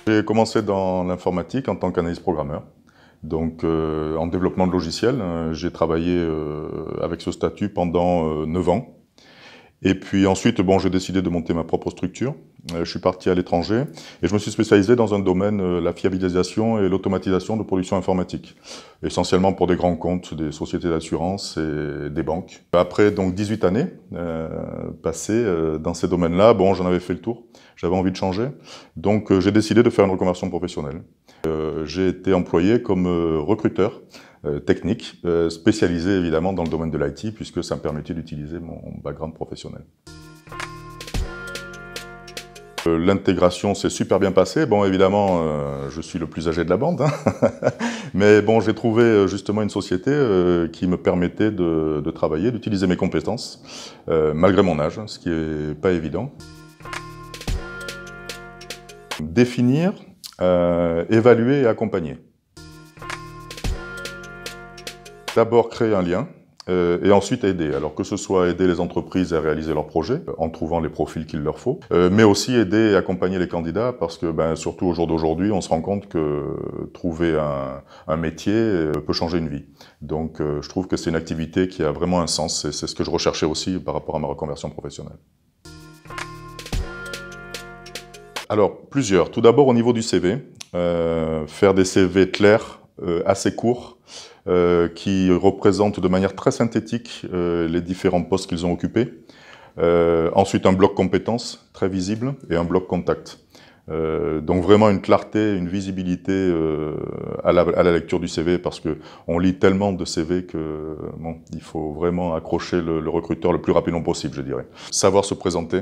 J'ai commencé dans l'informatique en tant qu'analyste programmeur. Donc en développement de logiciels, j'ai travaillé avec ce statut pendant 9 ans. Et puis ensuite, bon, j'ai décidé de monter ma propre structure. Je suis parti à l'étranger et je me suis spécialisé dans un domaine, la fiabilisation et l'automatisation de production informatique. Essentiellement pour des grands comptes, des sociétés d'assurance et des banques. Après donc 18 années passées dans ces domaines-là, bon, j'en avais fait le tour. J'avais envie de changer. Donc j'ai décidé de faire une reconversion professionnelle. J'ai été employé comme recruteur technique, spécialisé évidemment dans le domaine de l'IT, puisque ça me permettait d'utiliser mon background professionnel. L'intégration s'est super bien passée. Bon, évidemment, je suis le plus âgé de la bande, hein. Mais bon, j'ai trouvé justement une société qui me permettait de travailler, d'utiliser mes compétences, malgré mon âge, ce qui n'est pas évident. Définir, évaluer et accompagner. D'abord créer un lien et ensuite aider. Alors que ce soit aider les entreprises à réaliser leurs projets en trouvant les profils qu'il leur faut, mais aussi aider et accompagner les candidats parce que surtout au jour d'aujourd'hui, on se rend compte que trouver un métier peut changer une vie. Donc je trouve que c'est une activité qui a vraiment un sens et c'est ce que je recherchais aussi par rapport à ma reconversion professionnelle. Alors plusieurs. Tout d'abord au niveau du CV, faire des CV clairs, assez courts, qui représentent de manière très synthétique les différents postes qu'ils ont occupés. Ensuite, un bloc compétences très visible et un bloc contact. Donc vraiment une clarté, une visibilité à la lecture du CV parce qu'on lit tellement de CV que bon, il faut vraiment accrocher le recruteur le plus rapidement possible, je dirais. Savoir se présenter.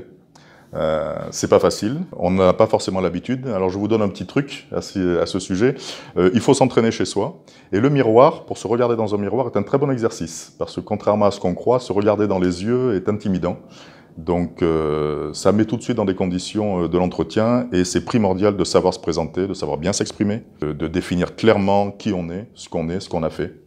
C'est pas facile, on n'a pas forcément l'habitude. Alors je vous donne un petit truc à ce sujet. Il faut s'entraîner chez soi. Et le miroir, pour se regarder dans un miroir, est un très bon exercice. Parce que contrairement à ce qu'on croit, se regarder dans les yeux est intimidant. Donc ça met tout de suite dans des conditions de l'entretien. Et c'est primordial de savoir se présenter, de savoir bien s'exprimer, de définir clairement qui on est, ce qu'on a fait.